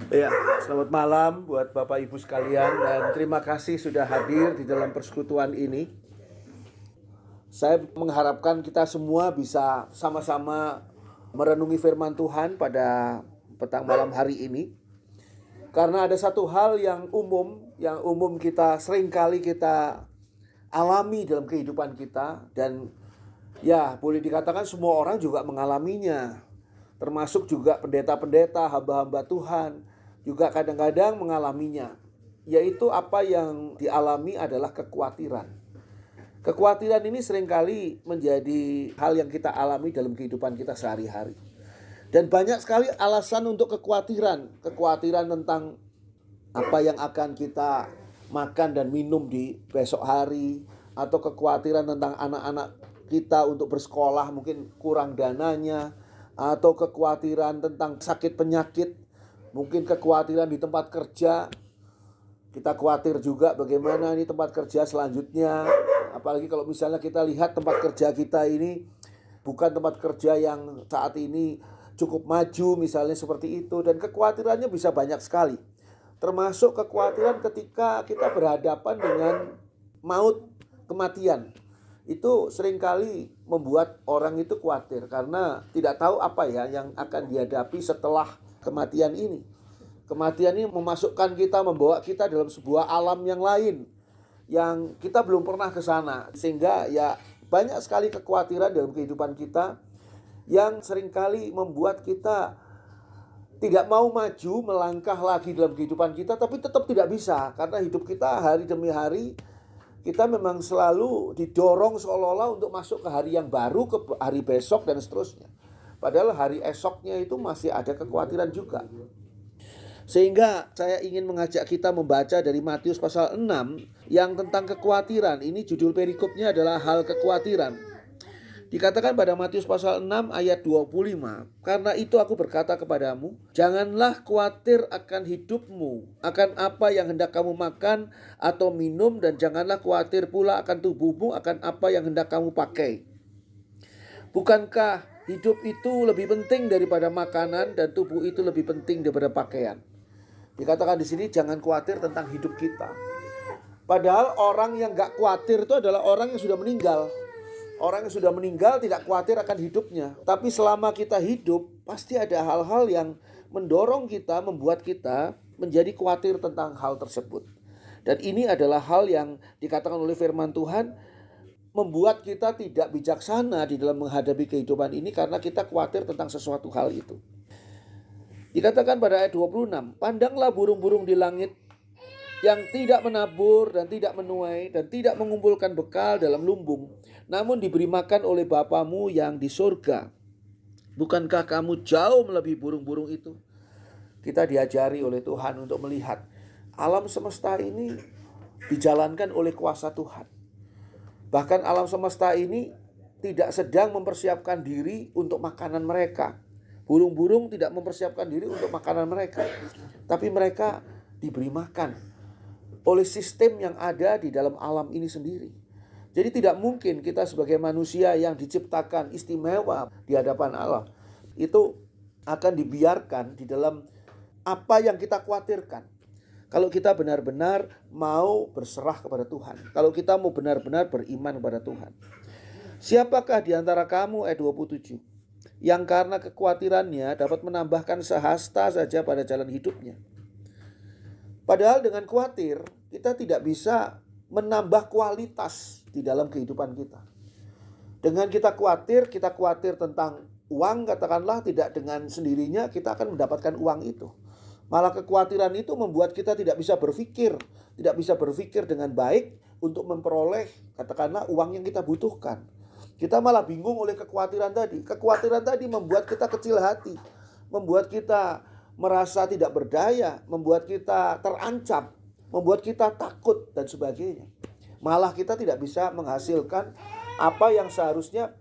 Ya, selamat malam buat Bapak Ibu sekalian dan terima kasih sudah hadir di dalam persekutuan ini. Saya mengharapkan kita semua bisa sama-sama merenungi firman Tuhan pada petang malam hari ini. Karena ada satu hal yang umum kita seringkali kita alami dalam kehidupan kita dan ya boleh dikatakan semua orang juga mengalaminya. Termasuk juga pendeta-pendeta, hamba-hamba Tuhan juga kadang-kadang mengalaminya. Yaitu apa yang dialami adalah kekhawatiran. Kekhawatiran ini seringkali menjadi hal yang kita alami dalam kehidupan kita sehari-hari. Dan banyak sekali alasan untuk kekhawatiran. Kekhawatiran tentang apa yang akan kita makan dan minum di besok hari. Atau kekhawatiran tentang anak-anak kita untuk bersekolah mungkin kurang dananya. Atau kekhawatiran tentang sakit penyakit. Mungkin kekhawatiran di tempat kerja. Kita khawatir juga bagaimana ini tempat kerja selanjutnya. Apalagi kalau misalnya kita lihat tempat kerja kita ini bukan tempat kerja yang saat ini cukup maju misalnya seperti itu. Dan kekhawatirannya bisa banyak sekali. Termasuk kekhawatiran ketika kita berhadapan dengan maut, kematian. Itu seringkali membuat orang itu khawatir karena tidak tahu apa ya yang akan dihadapi setelah kematian ini. Kematian ini memasukkan kita, membawa kita dalam sebuah alam yang lain yang kita belum pernah ke sana. Sehingga ya banyak sekali kekhawatiran dalam kehidupan kita yang seringkali membuat kita tidak mau maju, melangkah lagi dalam kehidupan kita, tapi tetap tidak bisa karena hidup kita hari demi hari kita memang selalu didorong seolah-olah untuk masuk ke hari yang baru, ke hari besok dan seterusnya. Padahal hari esoknya itu masih ada kekhawatiran juga. Sehingga saya ingin mengajak kita membaca dari Matius pasal 6 yang tentang kekhawatiran. Ini judul perikopnya adalah hal kekhawatiran. Dikatakan pada Matius pasal 6 ayat 25, karena itu aku berkata kepadamu, janganlah khawatir akan hidupmu, akan apa yang hendak kamu makan atau minum, dan janganlah khawatir pula akan tubuhmu, akan apa yang hendak kamu pakai. Bukankah hidup itu lebih penting daripada makanan dan tubuh itu lebih penting daripada pakaian? Dikatakan di sini jangan khawatir tentang hidup kita. Padahal orang yang gak khawatir itu adalah orang yang sudah meninggal. Orang yang sudah meninggal tidak khawatir akan hidupnya. Tapi selama kita hidup, pasti ada hal-hal yang mendorong kita, membuat kita menjadi khawatir tentang hal tersebut. Dan ini adalah hal yang dikatakan oleh firman Tuhan, membuat kita tidak bijaksana di dalam menghadapi kehidupan ini karena kita khawatir tentang sesuatu hal itu. Dikatakan pada ayat 26, pandanglah burung-burung di langit yang tidak menabur dan tidak menuai dan tidak mengumpulkan bekal dalam lumbung, namun diberi makan oleh Bapamu yang di surga. Bukankah kamu jauh melebihi burung-burung itu? Kita diajari oleh Tuhan untuk melihat alam semesta ini dijalankan oleh kuasa Tuhan. Bahkan alam semesta ini tidak sedang mempersiapkan diri untuk makanan mereka. Burung-burung tidak mempersiapkan diri untuk makanan mereka, tapi mereka diberi makan oleh sistem yang ada di dalam alam ini sendiri. Jadi tidak mungkin kita sebagai manusia yang diciptakan istimewa di hadapan Allah itu akan dibiarkan di dalam apa yang kita khawatirkan. Kalau kita benar-benar mau berserah kepada Tuhan, kalau kita mau benar-benar beriman kepada Tuhan. Siapakah di antara kamu, ayat 27, yang karena kekhawatirannya dapat menambahkan sehasta saja pada jalan hidupnya? Padahal dengan khawatir, kita tidak bisa menambah kualitas di dalam kehidupan kita. Dengan kita khawatir tentang uang, katakanlah tidak dengan sendirinya kita akan mendapatkan uang itu. Malah kekhawatiran itu membuat kita tidak bisa berpikir dengan baik untuk memperoleh katakanlah uang yang kita butuhkan. Kita malah bingung oleh kekhawatiran tadi. Kekhawatiran tadi membuat kita kecil hati, membuat kita merasa tidak berdaya, membuat kita terancam, membuat kita takut dan sebagainya. Malah kita tidak bisa menghasilkan apa yang seharusnya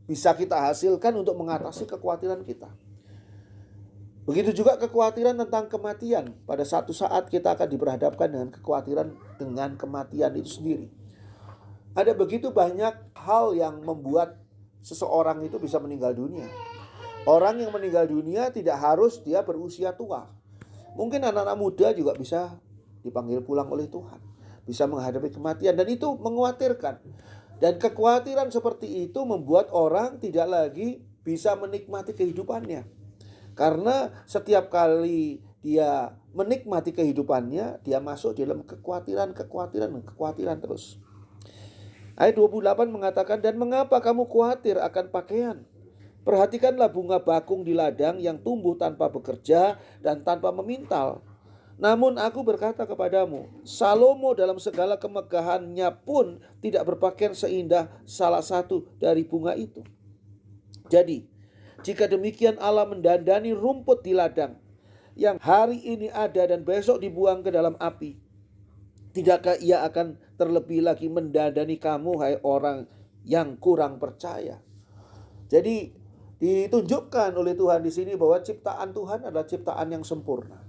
bisa kita hasilkan untuk mengatasi kekhawatiran kita. Begitu juga kekhawatiran tentang kematian. Pada satu saat kita akan diperhadapkan dengan kekhawatiran dengan kematian itu sendiri. Ada begitu banyak hal yang membuat seseorang itu bisa meninggal dunia. Orang yang meninggal dunia tidak harus dia berusia tua. Mungkin anak-anak muda juga bisa dipanggil pulang oleh Tuhan, bisa menghadapi kematian, dan itu mengkhawatirkan. Dan kekhawatiran seperti itu membuat orang tidak lagi bisa menikmati kehidupannya. Karena setiap kali dia menikmati kehidupannya, dia masuk dalam kekhawatiran terus. Ayat 28 mengatakan, dan mengapa kamu khawatir akan pakaian? Perhatikanlah bunga bakung di ladang yang tumbuh tanpa bekerja dan tanpa memintal. Namun aku berkata kepadamu, Salomo dalam segala kemegahannya pun tidak berpakaian seindah salah satu dari bunga itu. Jadi, jika demikian Allah mendandani rumput di ladang yang hari ini ada dan besok dibuang ke dalam api, tidakkah ia akan terlebih lagi mendandani kamu, hai orang yang kurang percaya? Jadi ditunjukkan oleh Tuhan di sini bahwa ciptaan Tuhan adalah ciptaan yang sempurna.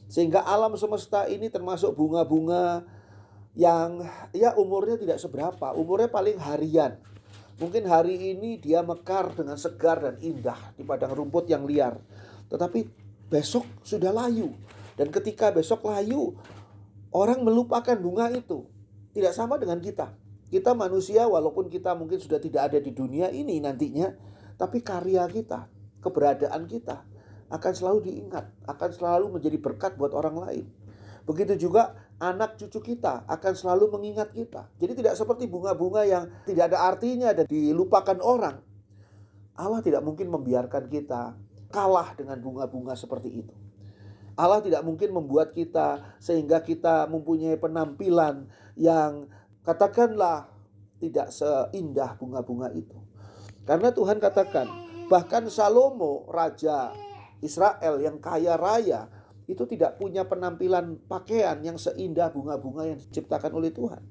Sehingga alam semesta ini termasuk bunga-bunga yang ya umurnya tidak seberapa, umurnya paling harian. Mungkin hari ini dia mekar dengan segar dan indah di padang rumput yang liar. Tetapi besok sudah layu. Dan ketika besok layu, orang melupakan bunga itu. Tidak sama dengan kita. Kita manusia walaupun kita mungkin sudah tidak ada di dunia ini nantinya, tapi karya kita, keberadaan kita akan selalu diingat, akan selalu menjadi berkat buat orang lain. Begitu juga anak cucu kita akan selalu mengingat kita. Jadi tidak seperti bunga-bunga yang tidak ada artinya dan dilupakan orang. Allah tidak mungkin membiarkan kita kalah dengan bunga-bunga seperti itu. Allah tidak mungkin membuat kita sehingga kita mempunyai penampilan yang katakanlah tidak seindah bunga-bunga itu. Karena Tuhan katakan, bahkan Salomo, raja Israel yang kaya raya, itu tidak punya penampilan pakaian yang seindah bunga-bunga yang diciptakan oleh Tuhan.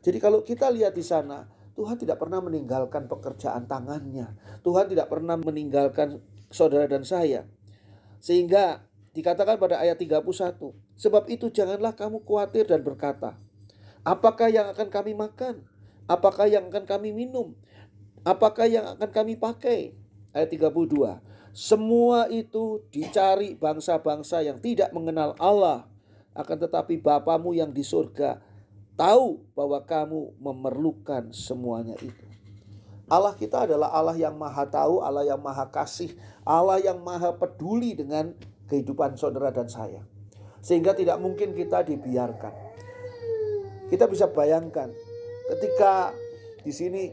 Jadi kalau kita lihat di sana, Tuhan tidak pernah meninggalkan pekerjaan tangannya. Tuhan tidak pernah meninggalkan saudara dan saya. Sehingga dikatakan pada ayat 31, sebab itu janganlah kamu khawatir dan berkata, apakah yang akan kami makan? Apakah yang akan kami minum? Apakah yang akan kami pakai? Ayat 32, semua itu dicari bangsa-bangsa yang tidak mengenal Allah. Akan tetapi Bapamu yang di surga tahu bahwa kamu memerlukan semuanya itu. Allah kita adalah Allah yang maha tahu, Allah yang maha kasih, Allah yang maha peduli dengan kehidupan saudara dan saya. Sehingga tidak mungkin kita dibiarkan. Kita bisa bayangkan ketika di sini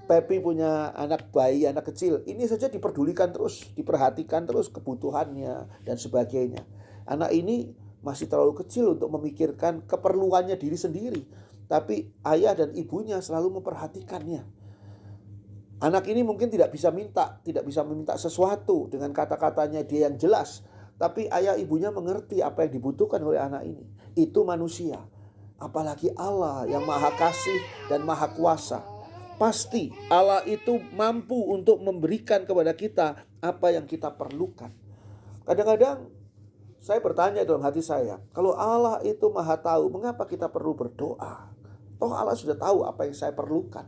Pepi punya anak bayi, anak kecil. Ini saja diperdulikan terus, diperhatikan terus kebutuhannya dan sebagainya. Anak ini masih terlalu kecil untuk memikirkan keperluannya diri sendiri. Tapi ayah dan ibunya selalu memperhatikannya. Anak ini mungkin tidak bisa meminta sesuatu dengan kata-katanya dia yang jelas. Tapi ayah ibunya mengerti apa yang dibutuhkan oleh anak ini. Itu manusia. Apalagi Allah yang maha kasih dan maha kuasa. Pasti Allah itu mampu untuk memberikan kepada kita apa yang kita perlukan. Kadang-kadang saya bertanya dalam hati saya, kalau Allah itu maha tahu, mengapa kita perlu berdoa? Toh Allah sudah tahu apa yang saya perlukan.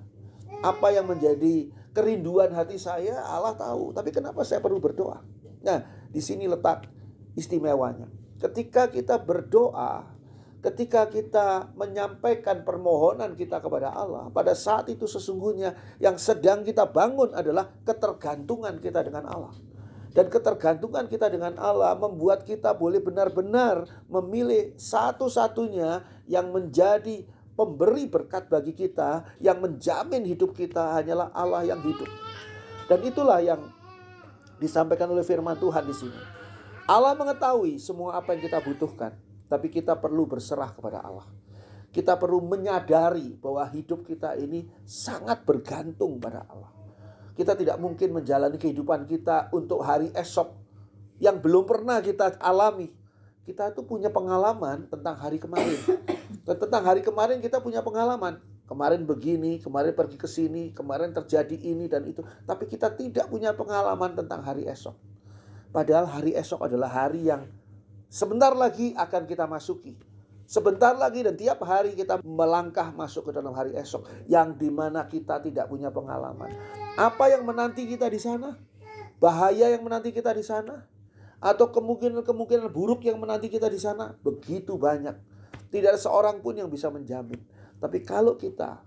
Apa yang menjadi kerinduan hati saya, Allah tahu. Tapi kenapa saya perlu berdoa? Nah, di sini letak istimewanya. Ketika kita berdoa, ketika kita menyampaikan permohonan kita kepada Allah, pada saat itu sesungguhnya yang sedang kita bangun adalah ketergantungan kita dengan Allah. Dan ketergantungan kita dengan Allah membuat kita boleh benar-benar memilih satu-satunya yang menjadi pemberi berkat bagi kita, yang menjamin hidup kita hanyalah Allah yang hidup. Dan itulah yang disampaikan oleh firman Tuhan di sini. Allah mengetahui semua apa yang kita butuhkan. Tapi kita perlu berserah kepada Allah. Kita perlu menyadari bahwa hidup kita ini sangat bergantung pada Allah. Kita tidak mungkin menjalani kehidupan kita untuk hari esok yang belum pernah kita alami. Kita itu punya pengalaman tentang hari kemarin. Dan tentang hari kemarin kita punya pengalaman. Kemarin begini, kemarin pergi ke sini, kemarin terjadi ini dan itu. Tapi kita tidak punya pengalaman tentang hari esok. Padahal hari esok adalah hari yang sebentar lagi akan kita masuki. Sebentar lagi dan tiap hari kita melangkah masuk ke dalam hari esok. Yang dimana kita tidak punya pengalaman. Apa yang menanti kita di sana? Bahaya yang menanti kita di sana? atau kemungkinan-kemungkinan buruk yang menanti kita di sana begitu banyak. Tidak ada seorang pun yang bisa menjamin. Tapi kalau kita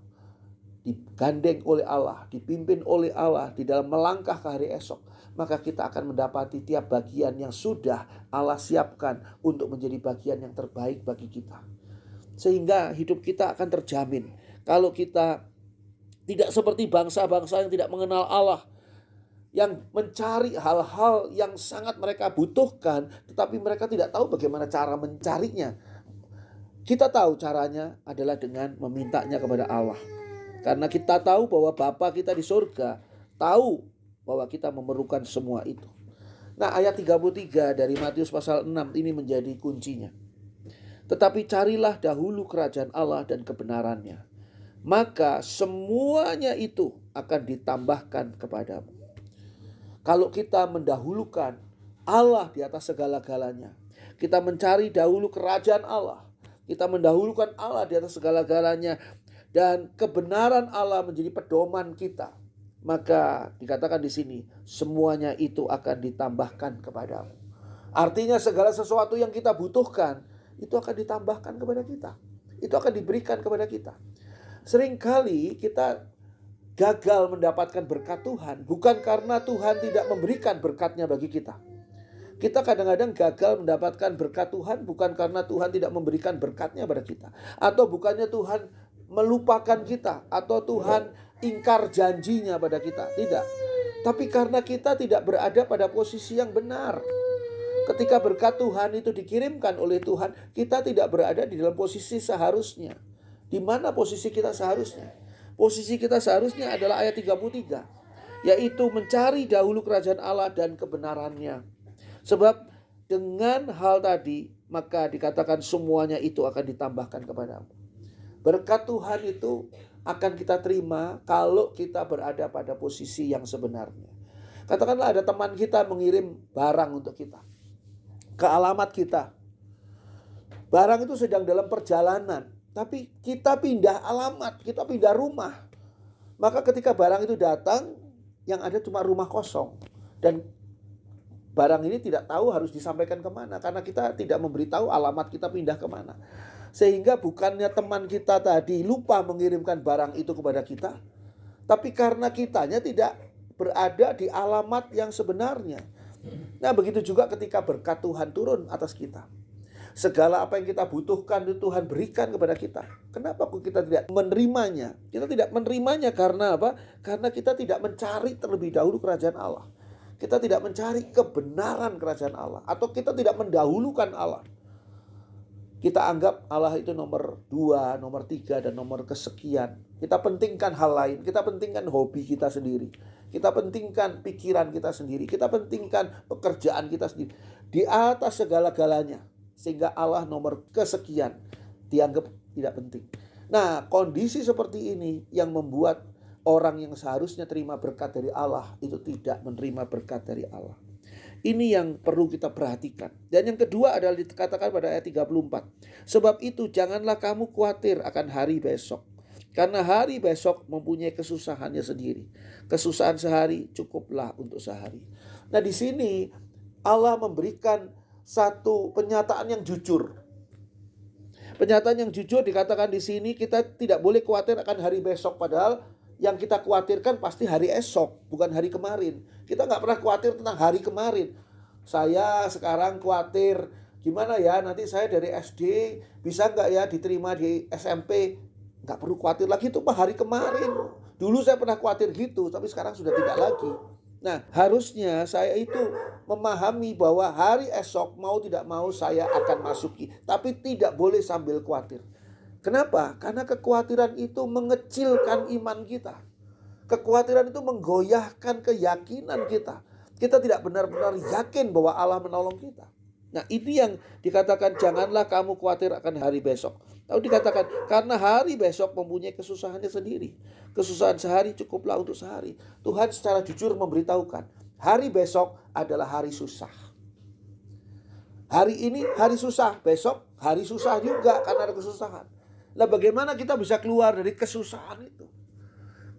digandeng oleh Allah, dipimpin oleh Allah di dalam melangkah ke hari esok, maka kita akan mendapati tiap bagian yang sudah Allah siapkan untuk menjadi bagian yang terbaik bagi kita. Sehingga hidup kita akan terjamin. Kalau kita tidak seperti bangsa-bangsa yang tidak mengenal Allah, yang mencari hal-hal yang sangat mereka butuhkan, tetapi mereka tidak tahu bagaimana cara mencarinya. Kita tahu caranya adalah dengan memintanya kepada Allah. Karena kita tahu bahwa Bapa kita di surga tahu bahwa kita memerlukan semua itu. Nah, ayat 33 dari Matius pasal 6 ini menjadi kuncinya. Tetapi carilah dahulu kerajaan Allah dan kebenarannya, maka semuanya itu akan ditambahkan kepadamu. Kalau kita mendahulukan Allah di atas segala-galanya, kita mencari dahulu kerajaan Allah, kita mendahulukan Allah di atas segala-galanya, dan kebenaran Allah menjadi pedoman kita, maka dikatakan di sini semuanya itu akan ditambahkan kepadamu. Artinya segala sesuatu yang kita butuhkan itu akan ditambahkan kepada kita, itu akan diberikan kepada kita. Seringkali kita gagal mendapatkan berkat Tuhan bukan karena Tuhan tidak memberikan berkatnya bagi kita. Kita kadang-kadang gagal mendapatkan berkat Tuhan bukan karena Tuhan tidak memberikan berkatnya pada kita, atau bukannya Tuhan melupakan kita, atau Tuhan ingkar janjinya pada kita. Tidak. Tapi karena kita tidak berada pada posisi yang benar. Ketika berkat Tuhan itu dikirimkan oleh Tuhan, kita tidak berada di dalam posisi seharusnya. Di mana posisi kita seharusnya? Posisi kita seharusnya adalah ayat 33, yaitu mencari dahulu kerajaan Allah dan kebenarannya. Sebab dengan hal tadi, maka dikatakan semuanya itu akan ditambahkan kepadamu. Berkat Tuhan itu akan kita terima kalau kita berada pada posisi yang sebenarnya. Katakanlah ada teman kita mengirim barang untuk kita, ke alamat kita. Barang itu sedang dalam perjalanan, tapi kita pindah alamat, kita pindah rumah. Maka ketika barang itu datang, yang ada cuma rumah kosong. Dan barang ini tidak tahu harus disampaikan kemana, karena kita tidak memberitahu alamat kita pindah kemana. Sehingga bukannya teman kita tadi lupa mengirimkan barang itu kepada kita, tapi karena kitanya tidak berada di alamat yang sebenarnya. Nah, begitu juga ketika berkat Tuhan turun atas kita. Segala apa yang kita butuhkan itu Tuhan berikan kepada kita. Kenapa kita tidak menerimanya? Kita tidak menerimanya karena apa? Karena kita tidak mencari terlebih dahulu kerajaan Allah. Kita tidak mencari kebenaran kerajaan Allah, atau kita tidak mendahulukan Allah. Kita anggap Allah itu nomor 2, nomor 3, dan nomor kesekian. Kita pentingkan hal lain. Kita pentingkan hobi kita sendiri. Kita pentingkan pikiran kita sendiri. Kita pentingkan pekerjaan kita sendiri di atas segala-galanya. Sehingga Allah nomor kesekian dianggap tidak penting. Nah, kondisi seperti ini yang membuat orang yang seharusnya terima berkat dari Allah itu tidak menerima berkat dari Allah. Ini yang perlu kita perhatikan. Dan yang kedua adalah dikatakan pada ayat 34. Sebab itu janganlah kamu khawatir akan hari besok, karena hari besok mempunyai kesusahannya sendiri. Kesusahan sehari cukuplah untuk sehari. Nah, di sini Allah memberikan satu penyataan yang jujur. Pernyataan yang jujur dikatakan di sini, kita tidak boleh khawatir akan hari besok, padahal yang kita khawatirkan pasti hari esok, bukan hari kemarin. Kita nggak pernah khawatir tentang hari kemarin. Saya sekarang khawatir, gimana ya nanti saya dari SD bisa nggak ya diterima di SMP. Nggak perlu khawatir lagi, itu mah hari kemarin. Dulu saya pernah khawatir gitu, tapi sekarang sudah tidak lagi. Nah, harusnya saya itu memahami bahwa hari esok mau tidak mau saya akan masuki, tapi tidak boleh sambil khawatir. Kenapa? Karena kekhawatiran itu mengecilkan iman kita. Kekhawatiran itu menggoyahkan keyakinan kita. Kita tidak benar-benar yakin bahwa Allah menolong kita. Nah, ini yang dikatakan janganlah kamu khawatir akan hari besok. Lalu dikatakan karena hari besok mempunyai kesusahannya sendiri. Kesusahan sehari cukuplah untuk sehari. Tuhan secara jujur memberitahukan hari besok adalah hari susah. Hari ini hari susah, besok hari susah juga karena ada kesusahan. Nah, bagaimana kita bisa keluar dari kesusahan itu?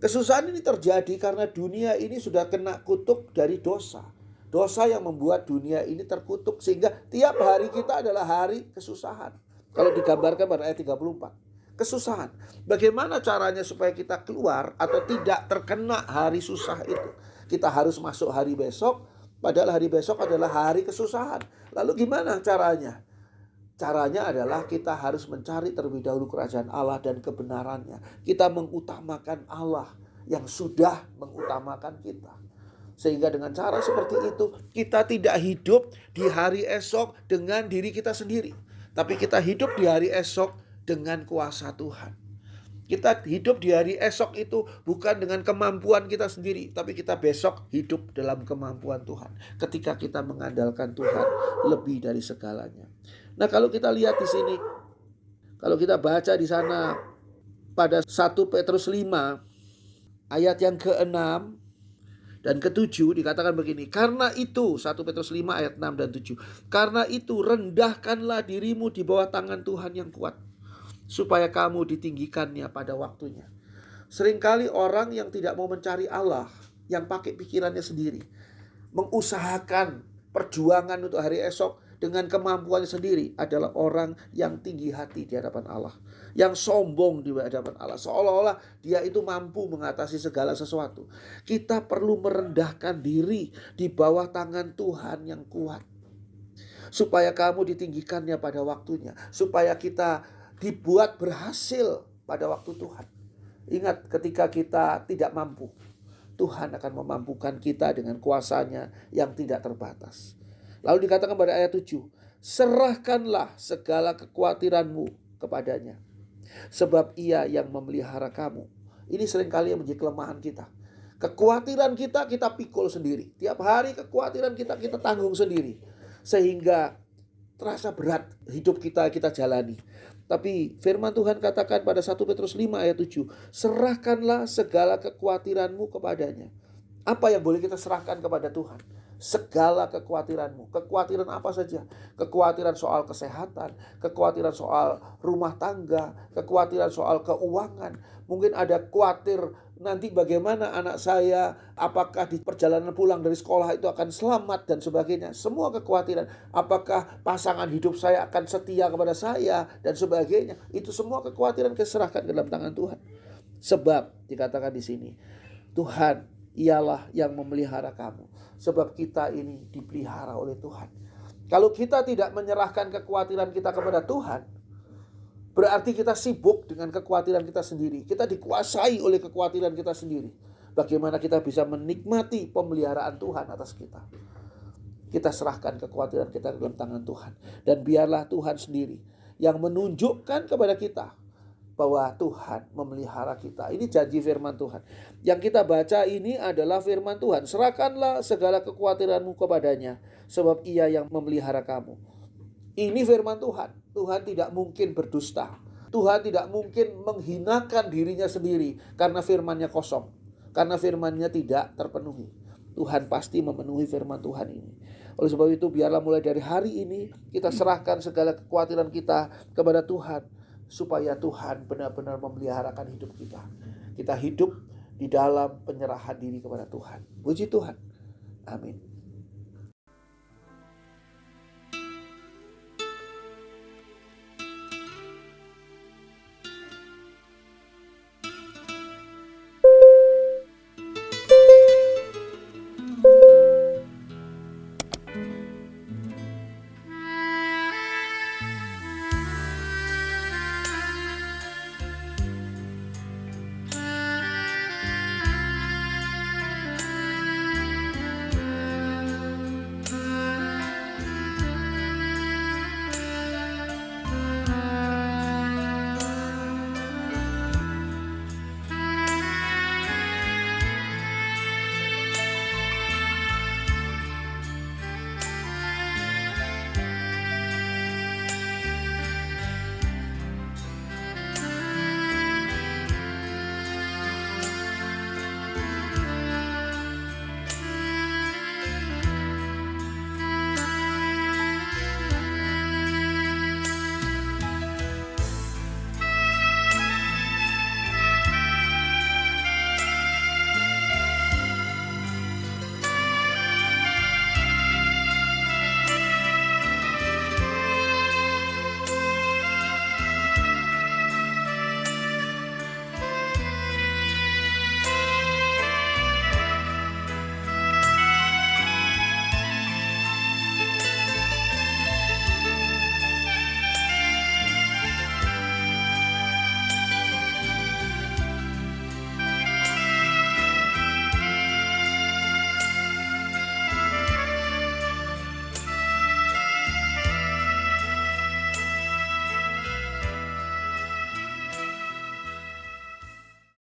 Kesusahan ini terjadi karena dunia ini sudah kena kutuk dari dosa. Dosa yang membuat dunia ini terkutuk sehingga tiap hari kita adalah hari kesusahan. Kalau digambarkan pada ayat 34. Kesusahan. Bagaimana caranya supaya kita keluar atau tidak terkena hari susah itu? Kita harus masuk hari besok, padahal hari besok adalah hari kesusahan. Lalu gimana caranya? Caranya adalah kita harus mencari terlebih dahulu kerajaan Allah dan kebenarannya. Kita mengutamakan Allah yang sudah mengutamakan kita. Sehingga dengan cara seperti itu kita tidak hidup di hari esok dengan diri kita sendiri. Tapi kita hidup di hari esok dengan kuasa Tuhan. Kita hidup di hari esok itu bukan dengan kemampuan kita sendiri, tapi kita besok hidup dalam kemampuan Tuhan. Ketika kita mengandalkan Tuhan lebih dari segalanya. Nah, kalau kita lihat di sini, kalau kita baca di sana pada 1 Petrus 5 ayat yang ke-6 dan ke-7 dikatakan begini. Karena itu 1 Petrus 5 ayat 6 dan 7. Karena itu rendahkanlah dirimu di bawah tangan Tuhan yang kuat, supaya kamu ditinggikannya pada waktunya. Seringkali orang yang tidak mau mencari Allah, yang pakai pikirannya sendiri, mengusahakan perjuangan untuk hari esok dengan kemampuannya sendiri, adalah orang yang tinggi hati di hadapan Allah, yang sombong di hadapan Allah, seolah-olah dia itu mampu mengatasi segala sesuatu. Kita perlu merendahkan diri di bawah tangan Tuhan yang kuat, supaya kamu ditinggikannya pada waktunya, supaya kita dibuat berhasil pada waktu Tuhan. Ingat, ketika kita tidak mampu, Tuhan akan memampukan kita dengan kuasanya yang tidak terbatas. Lalu dikatakan pada ayat 7, serahkanlah segala kekhawatiranmu kepadanya, sebab Ia yang memelihara kamu. Ini seringkali yang menjadi kelemahan kita. Kekhawatiran kita pikul sendiri. Tiap hari kekhawatiran kita tanggung sendiri, sehingga terasa berat hidup kita jalani. Tapi firman Tuhan katakan pada 1 Petrus 5 ayat 7, serahkanlah segala kekhawatiranmu kepadanya. Apa yang boleh kita serahkan kepada Tuhan? Segala kekhawatiranmu. Kekhawatiran apa saja? Kekhawatiran soal kesehatan, kekhawatiran soal rumah tangga, kekhawatiran soal keuangan. Mungkin ada khawatir nanti bagaimana anak saya, apakah di perjalanan pulang dari sekolah itu akan selamat dan sebagainya. Semua kekhawatiran, apakah pasangan hidup saya akan setia kepada saya dan sebagainya. Itu semua kekhawatiran diserahkan ke dalam tangan Tuhan. Sebab dikatakan di sini, Tuhan ialah yang memelihara kamu. Sebab kita ini dipelihara oleh Tuhan. Kalau kita tidak menyerahkan kekhawatiran kita kepada Tuhan, berarti kita sibuk dengan kekhawatiran kita sendiri. Kita dikuasai oleh kekhawatiran kita sendiri. Bagaimana kita bisa menikmati pemeliharaan Tuhan atas kita? Kita serahkan kekhawatiran kita dalam tangan Tuhan. Dan biarlah Tuhan sendiri yang menunjukkan kepada kita bahwa Tuhan memelihara kita. Ini janji firman Tuhan. Yang kita baca ini adalah firman Tuhan. Serahkanlah segala kekhawatiranmu kepadanya, sebab Ia yang memelihara kamu. Ini firman Tuhan. Tuhan tidak mungkin berdusta. Tuhan tidak mungkin menghinakan dirinya sendiri karena firman-Nya kosong, karena firman-Nya tidak terpenuhi. Tuhan pasti memenuhi firman Tuhan ini. Oleh sebab itu, biarlah mulai dari hari ini kita serahkan segala kekhawatiran kita kepada Tuhan, supaya Tuhan benar-benar memeliharakan hidup kita. Kita hidup di dalam penyerahan diri kepada Tuhan. Puji Tuhan. Amin.